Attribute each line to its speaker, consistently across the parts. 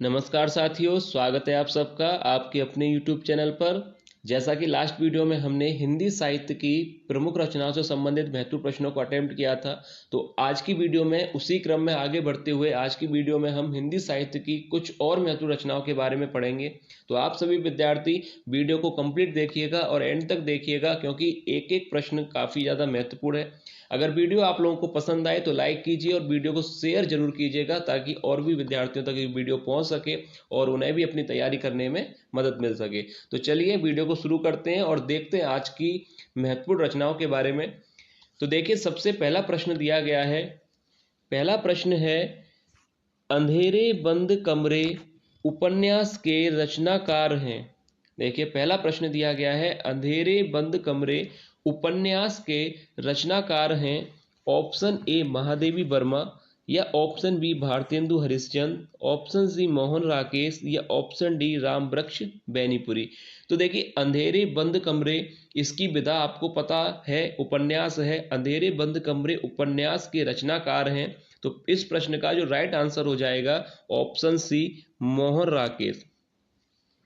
Speaker 1: नमस्कार साथियों, स्वागत है आप सबका आपके अपने YouTube चैनल पर। जैसा कि लास्ट वीडियो में हमने हिंदी साहित्य की प्रमुख रचनाओं से संबंधित महत्वपूर्ण प्रश्नों को अटेम्प्ट किया था, तो आज की वीडियो में उसी क्रम में आगे बढ़ते हुए आज की वीडियो में हम हिंदी साहित्य की कुछ और महत्वपूर्ण रचनाओं के बारे में पढ़ेंगे। तो आप सभी विद्यार्थी वीडियो को कंप्लीट देखिएगा और एंड तक देखिएगा, क्योंकि एक एक प्रश्न काफ़ी ज़्यादा महत्वपूर्ण है। अगर वीडियो आप लोगों को पसंद आए तो लाइक कीजिए और वीडियो को शेयर जरूर कीजिएगा, ताकि और भी विद्यार्थियों तक ये वीडियो पहुंच सके और उन्हें भी अपनी तैयारी करने में मदद मिल सके। तो चलिए वीडियो को शुरू करते हैं और देखते हैं आज की महत्वपूर्ण रचनाओं के बारे में। तो देखिए, सबसे पहला प्रश्न दिया गया है। पहला प्रश्न है, अंधेरे बंद कमरे उपन्यास के रचनाकार हैं। देखिए, पहला प्रश्न दिया गया है, अंधेरे बंद कमरे उपन्यास के रचनाकार हैं। ऑप्शन ए महादेवी वर्मा, या option B Bharatendu Harishchandra, option C Mohan Rakesh, या ऑप्शन डी रामवृक्ष बैनीपुरी। तो देखिए, अंधेरे बंद कमरे, इसकी विधा आपको पता है, उपन्यास है। अंधेरे बंद कमरे उपन्यास के रचनाकार हैं। तो इस प्रश्न का जो राइट आंसर हो जाएगा ऑप्शन सी मोहन राकेश।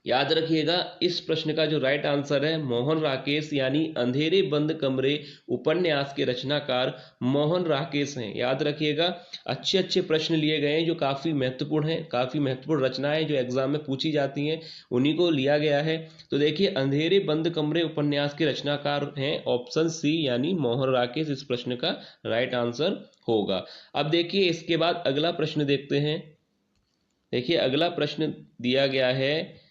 Speaker 1: याद रखिएगा, इस प्रश्न का जो राइट आंसर है मोहन राकेश, यानी अंधेरे बंद कमरे उपन्यास के रचनाकार मोहन राकेश हैं। याद रखिएगा, अच्छे अच्छे प्रश्न लिए गए हैं जो काफ़ी महत्वपूर्ण हैं, काफ़ी महत्वपूर्ण रचनाएं जो एग्जाम में पूछी जाती हैं, उन्हीं को लिया गया है। तो देखिए, अंधेरे बंद कमरे उपन्यास के रचनाकार हैं ऑप्शन सी, यानी मोहन राकेश इस प्रश्न का राइट आंसर होगा। अब देखिए, इसके बाद अगला प्रश्न देखते हैं। देखिए, अगला प्रश्न दिया गया है।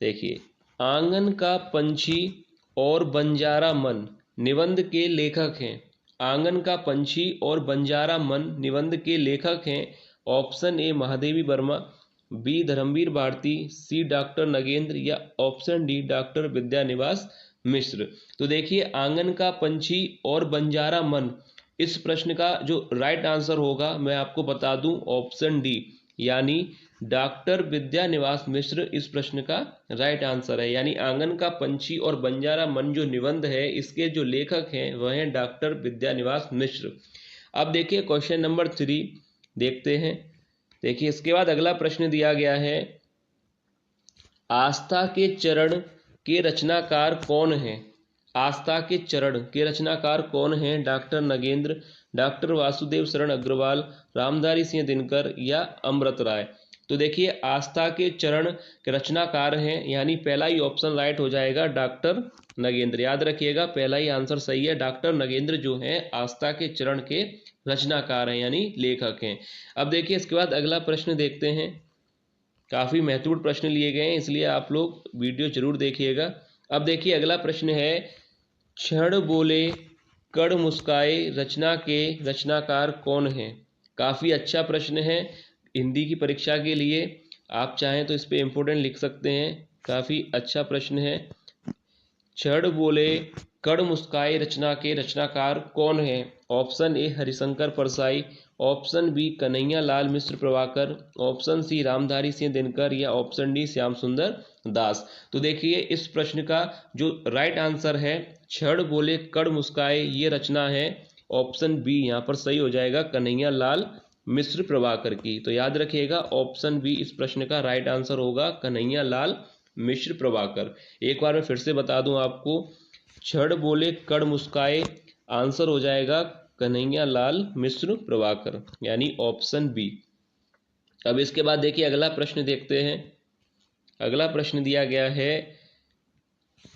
Speaker 1: देखिए, आंगन का पंछी और बंजारा मन निबंध के लेखक हैं। आंगन का पंछी और बंजारा मन निबंध के लेखक हैं। Option A Mahadevi Verma, B Dharamvir Bharati, C doctor Nagendra, या option D doctor Vidyaniwas Mishra. तो देखिए, आंगन का पंछी और बंजारा मन, इस प्रश्न का जो राइट आंसर होगा मैं आपको बता दूं, ऑप्शन डी, यानी डॉक्टर विद्यानिवास मिश्र इस प्रश्न का राइट आंसर है। यानी आंगन का पंछी और बंजारा मन जो निबंध है, इसके जो लेखक हैं वह हैं डॉक्टर विद्यानिवास मिश्र। अब देखिए, क्वेश्चन नंबर 3 देखते हैं। देखिए, इसके बाद अगला प्रश्न दिया गया है, आस्था के चरण के रचनाकार कौन हैं। आस्था के चरण के रचनाकार कौन हैं? डॉक्टर नगेंद्र, डॉक्टर वासुदेव शरण अग्रवाल, रामधारी सिंह दिनकर, या अमृत राय। तो देखिए, आस्था के चरण के रचनाकार हैं, यानी पहला ही ऑप्शन राइट हो जाएगा, डॉक्टर नगेंद्र। याद रखिएगा, पहला ही आंसर सही है। डॉक्टर नगेंद्र जो हैं आस्था के चरण के रचनाकार हैं, यानी लेखक हैं। अब देखिए, इसके बाद अगला प्रश्न देखते हैं। काफ़ी महत्वपूर्ण प्रश्न लिए गए हैं, इसलिए आप लोग वीडियो जरूर देखिएगा। अब देखिए, अगला प्रश्न है, क्षण बोले कड़ मुस्काए रचना के रचनाकार कौन हैं। काफ़ी अच्छा प्रश्न है हिंदी की परीक्षा के लिए, आप चाहें तो इस पे इम्पोर्टेंट लिख सकते हैं। काफ़ी अच्छा प्रश्न है। क्षण बोले कड़ मुस्काए रचना के रचनाकार कौन है? Option A Harishankar Parsai, option B Kanhaiya Lal Mishra Prabhakar, option C Ramdhari Singh Dinkar, या ऑप्शन डी श्याम सुंदर दास। तो देखिए, इस प्रश्न का जो राइट आंसर है, क्षण बोले कड़ मुस्काए, ये रचना है ऑप्शन बी, यहाँ पर सही हो जाएगा, कन्हैया लाल मिश्र प्रभाकर की। तो याद रखिएगा, ऑप्शन बी इस प्रश्न का राइट आंसर होगा, कन्हैया लाल मिश्र प्रभाकर। एक बार मैं फिर से बता दूं आपको, क्षण बोले कड़ मुस्काए, आंसर हो जाएगा कन्हैया लाल मिश्र प्रभाकर, यानी ऑप्शन बी। अब इसके बाद देखिए, अगला प्रश्न देखते हैं। अगला प्रश्न दिया गया है,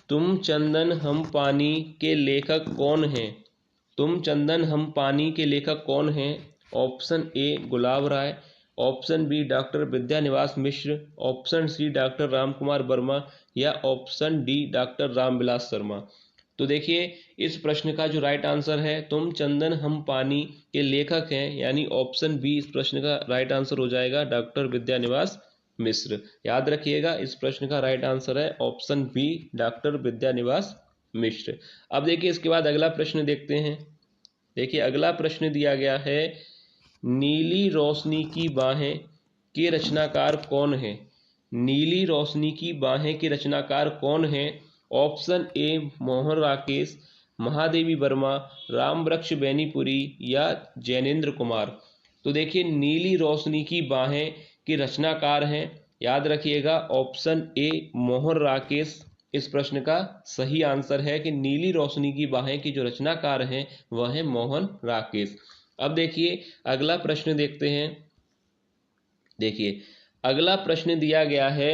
Speaker 1: तुम चंदन हम पानी के लेखक कौन हैं। तुम चंदन हम पानी के लेखक कौन हैं? Option A Gulab Rai, option B doctor Vidyaniwas Mishra, option C doctor Ramkumar Verma, या option D doctor Ramvilas Sharma. तो देखिए, इस प्रश्न का जो राइट आंसर है, तुम चंदन हम पानी के लेखक हैं, यानी ऑप्शन बी इस प्रश्न का राइट आंसर हो जाएगा, डॉक्टर विद्यानिवास मिश्र। याद रखिएगा, इस प्रश्न का राइट आंसर है ऑप्शन बी, डॉक्टर विद्यानिवास मिश्र। अब देखिए, इसके बाद अगला प्रश्न देखते हैं। देखिए, अगला प्रश्न दिया गया है, नीली रोशनी की बाहें के रचनाकार कौन है। नीली रोशनी की बाहें के रचनाकार कौन है? ऑप्शन ए मोहन राकेश, महादेवी वर्मा, रामवृक्ष बैनीपुरी, या जैनेन्द्र कुमार। तो देखिए, नीली रोशनी की बाहें, के रचनाकार हैं? याद रखिएगा ऑप्शन ए मोहन राकेश इस प्रश्न का सही आंसर है कि नीली रोशनी की बाहें की जो रचनाकार हैं वह है मोहन राकेश। अब देखिए अगला प्रश्न देखते हैं। देखिए अगला प्रश्न दिया गया है,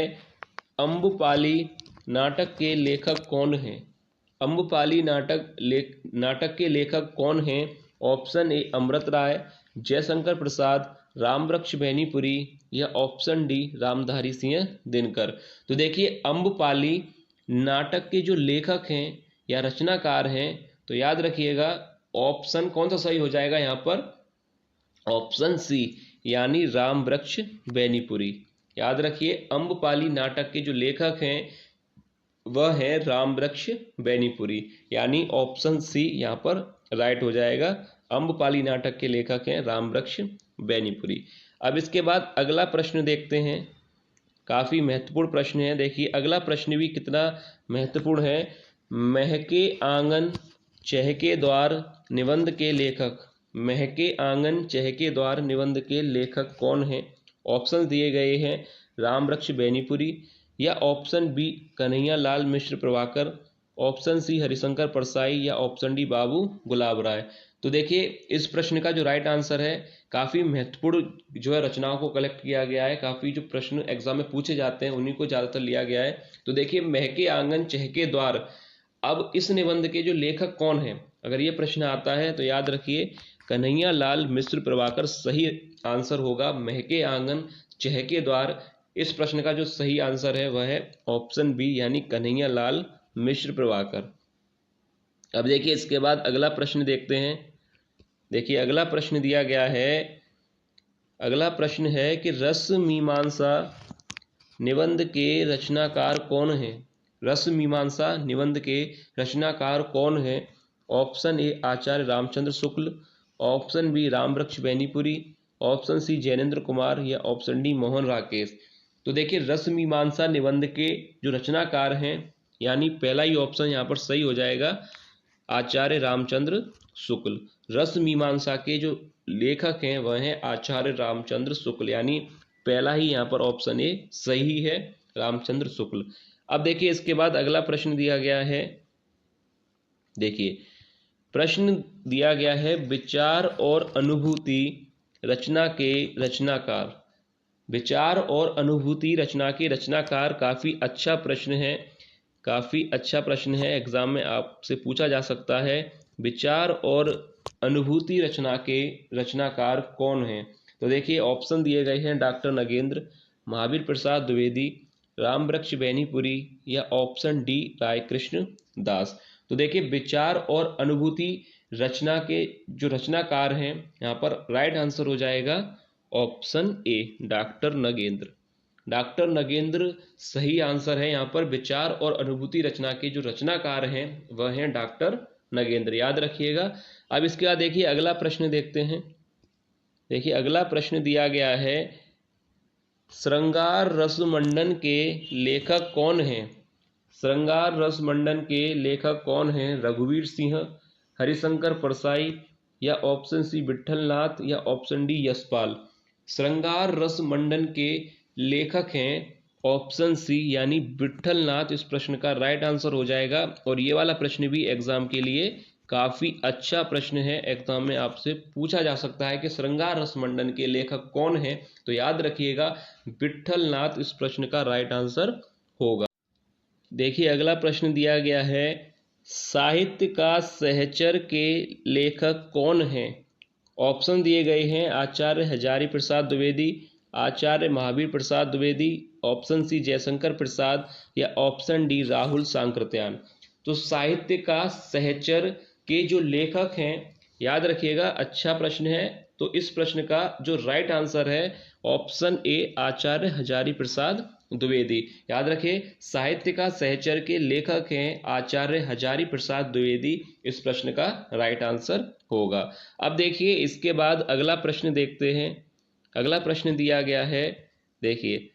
Speaker 1: अम्बपाली नाटक के लेखक कौन हैं? अम्बपाली नाटक के लेखक कौन हैं? ऑप्शन ए अमृत राय, जयशंकर प्रसाद, रामवृक्ष बेनीपुरी या ऑप्शन डी रामधारी सिंह दिनकर। तो देखिए अम्बपाली नाटक के जो लेखक हैं या रचनाकार हैं, तो याद रखिएगा ऑप्शन कौन सा सही हो जाएगा यहाँ पर? ऑप्शन सी यानी रामवृक्ष बेनीपुरी। याद रखिए अम्बपाली नाटक के जो लेखक हैं वह है रामवृक्ष बेनीपुरी, यानी ऑप्शन सी यहाँ पर राइट हो जाएगा। अम्बपाली नाटक के लेखक हैं रामवृक्ष बेनीपुरी। अब इसके बाद अगला प्रश्न देखते हैं, काफी महत्वपूर्ण प्रश्न है। देखिए अगला प्रश्न भी कितना महत्वपूर्ण है। महके आंगन चहके द्वार निबंध के लेखक, महके आंगन चहके द्वार निबंध के लेखक कौन हैं? ऑप्शन दिए गए हैं, रामवृक्ष बेनीपुरी या option B Kanhaiya Lal Mishra Prabhakar, option सी हरिशंकर परसाई या ऑप्शन डी बाबू गुलाब राय। तो देखिए इस प्रश्न का जो राइट आंसर है, काफी महत्वपूर्ण जो है रचनाओं को कलेक्ट किया गया है, काफी जो प्रश्न एग्जाम में पूछे जाते हैं उन्हीं को ज्यादातर लिया गया है। तो देखिए महके आंगन चहके द्वार, अब इस निबंध के जो लेखक कौन है, अगर ये प्रश्न आता है तो याद रखिए कन्हैया लाल मिश्र प्रभाकर सही आंसर होगा। महके आंगन चहके द्वार, इस प्रश्न का जो सही आंसर है वह है ऑप्शन बी यानी कन्हैया लाल मिश्र प्रभाकर। अब देखिए इसके बाद अगला प्रश्न देखते हैं। देखिए अगला प्रश्न दिया गया है, अगला प्रश्न है कि रस मीमांसा निबंध के रचनाकार कौन है? रस मीमांसा निबंध के रचनाकार कौन है? Option A Acharya Ramchandra Shukla, option B Rambriksh Benipuri, option C Jainendra Kumar या ऑप्शन डी मोहन राकेश। तो देखिए रस मीमांसा निबंध के जो रचनाकार हैं, यानी पहला ही ऑप्शन यहाँ पर सही हो जाएगा, आचार्य रामचंद्र शुक्ल। रस मीमांसा के जो लेखक हैं वह हैं आचार्य रामचंद्र शुक्ल, यानी पहला ही यहाँ पर ऑप्शन ए सही है, रामचंद्र शुक्ल। अब देखिए इसके बाद अगला प्रश्न दिया गया है। देखिए प्रश्न दिया गया है, विचार और अनुभूति रचना के रचनाकार। विचार और अनुभूति रचना के रचनाकार, काफी अच्छा प्रश्न है, काफी अच्छा प्रश्न है, एग्जाम में आपसे पूछा जा सकता है। विचार और अनुभूति रचना के रचनाकार कौन हैं? तो देखिए ऑप्शन दिए गए हैं, डॉक्टर नगेंद्र, महावीर प्रसाद द्विवेदी, रामवृक्ष बेनीपुरी या ऑप्शन डी रायकृष्ण दास। तो देखिए विचार और अनुभूति रचना के जो रचनाकार हैं, यहाँ पर राइट आंसर हो जाएगा option A doctor Nagendra. Doctor Nagendra सही आंसर है यहाँ पर। विचार और अनुभूति रचना के जो रचनाकार हैं वह हैं डॉक्टर नगेंद्र, याद रखिएगा। अब इसके बाद देखिए अगला प्रश्न देखते हैं। देखिए अगला प्रश्न दिया गया है, श्रृंगार रसमंडन के लेखक कौन हैं? श्रृंगार रसमंडन के लेखक कौन हैं? रघुवीर सिंह, हरिशंकर परसाई या ऑप्शन सी विट्ठलनाथ या ऑप्शन डी यशपाल। श्रृंगार रसमंडन के लेखक हैं ऑप्शन सी यानी विट्ठलनाथ, इस प्रश्न का राइट आंसर हो जाएगा। और ये वाला प्रश्न भी एग्जाम के लिए काफी अच्छा प्रश्न है, एग्जाम में आपसे पूछा जा सकता है कि श्रृंगार रसमंडन के लेखक कौन है, तो याद रखिएगा विट्ठलनाथ इस प्रश्न का राइट आंसर होगा। देखिए अगला प्रश्न दिया गया है, साहित्य का सहचर के लेखक कौन हैं? ऑप्शन दिए गए हैं, आचार्य हजारी प्रसाद द्विवेदी, आचार्य महावीर प्रसाद द्विवेदी, ऑप्शन सी जयशंकर प्रसाद या ऑप्शन डी राहुल सांकृत्यायन। तो साहित्य का सहचर के जो लेखक हैं, याद रखिएगा अच्छा प्रश्न है, तो इस प्रश्न का जो राइट आंसर है ऑप्शन ए आचार्य हजारी प्रसाद द्विवेदी। याद रखिए साहित्य का सहचर के लेखक हैं आचार्य हजारी प्रसाद द्विवेदी, इस प्रश्न का राइट आंसर होगा। अब देखिए इसके बाद अगला प्रश्न देखते हैं। अगला प्रश्न दिया गया है, देखिए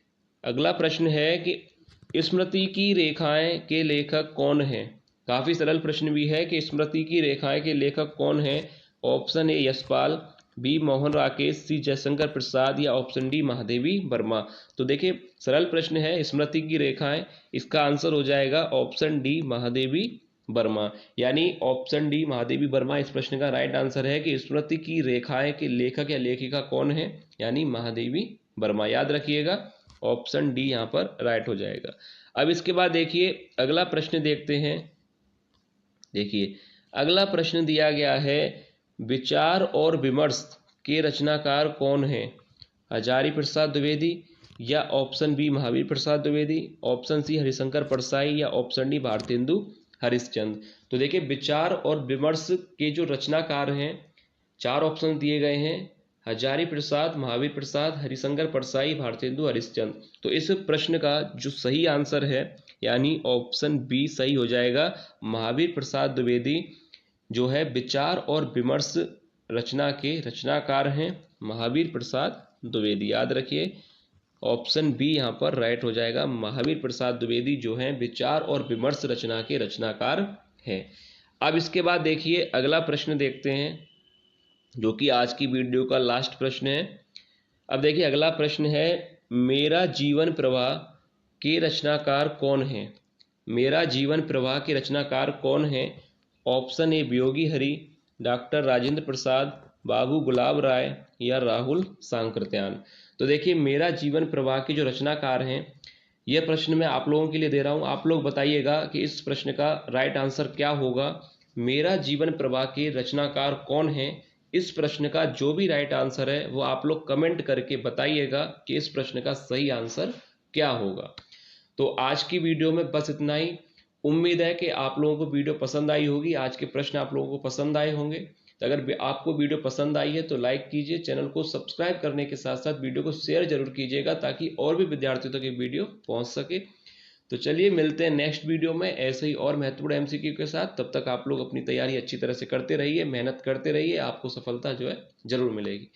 Speaker 1: अगला प्रश्न है कि स्मृति की रेखाएं के लेखक कौन हैं? काफी सरल प्रश्न भी है कि स्मृति की रेखाएं के लेखक कौन हैं? Option A Yashpal, B Mohan Rakesh, C Jaishankar Prasad या ऑप्शन डी महादेवी वर्मा। तो देखिए सरल प्रश्न है, स्मृति की रेखाएं, इसका आंसर हो जाएगा ऑप्शन डी महादेवी वर्मा। यानी ऑप्शन डी महादेवी वर्मा इस प्रश्न का राइट आंसर है कि स्मृति की रेखाएं के लेखक या लेखिका कौन है, यानी महादेवी वर्मा। याद रखिएगा ऑप्शन डी यहाँ पर राइट हो जाएगा। अब इसके बाद देखिए अगला प्रश्न देखते हैं। देखिए अगला प्रश्न दिया गया है, विचार और विमर्श के रचनाकार कौन है, हजारी प्रसाद द्विवेदी या option B Mahavir Prasad Dwivedi, option C Harishankar Parsai या ऑप्शन डी भारतेंदु हरिश्चंद्र। तो देखिए विचार और विमर्श के जो रचनाकार हैं, चार ऑप्शन दिए गए हैं, हजारी प्रसाद, महावीर प्रसाद, हरिशंकर परसाई, भारतेंदु हरिश्चंद्र। तो इस प्रश्न का जो सही आंसर है यानी ऑप्शन बी सही हो जाएगा, महावीर प्रसाद द्विवेदी जो है विचार और विमर्श रचना के रचनाकार हैं, महावीर प्रसाद द्विवेदी। याद रखिए ऑप्शन बी यहाँ पर राइट हो जाएगा, महावीर प्रसाद द्विवेदी जो हैं विचार और विमर्श रचना के रचनाकार हैं। अब इसके बाद देखिए अगला प्रश्न देखते हैं जो कि आज की वीडियो का लास्ट प्रश्न है। अब देखिए अगला प्रश्न है, मेरा जीवन प्रवाह के रचनाकार कौन है, मेरा जीवन प्रवाह के रचनाकार कौन है, ऑप्शन ए वियोगी हरि, डॉक्टर राजेंद्र प्रसाद, बाबू गुलाब राय या राहुल सांकृत्यायन। तो देखिए मेरा जीवन प्रवाह के जो रचनाकार हैं, यह प्रश्न मैं आप लोगों के लिए दे रहा हूं, आप लोग बताइएगा कि इस प्रश्न का राइट आंसर क्या होगा। मेरा जीवन प्रवाह के रचनाकार कौन है, इस प्रश्न का जो भी राइट आंसर है वो आप लोग कमेंट करके बताइएगा कि इस प्रश्न का सही आंसर क्या होगा। तो आज की वीडियो में बस इतना ही। उम्मीद है कि आप लोगों को वीडियो पसंद आई होगी, आज के प्रश्न आप लोगों को पसंद आए होंगे। तो अगर आपको वीडियो पसंद आई है तो लाइक कीजिए, चैनल को सब्सक्राइब करने के साथ साथ वीडियो को शेयर जरूर कीजिएगा ताकि और भी विद्यार्थियों तक ये वीडियो पहुंच सके। तो चलिए मिलते हैं नेक्स्ट वीडियो में ऐसे ही और महत्वपूर्ण एमसीक्यू के साथ। तब तक आप लोग अपनी तैयारी अच्छी तरह से करते रहिए, मेहनत करते रहिए, आपको सफलता जो है जरूर मिलेगी।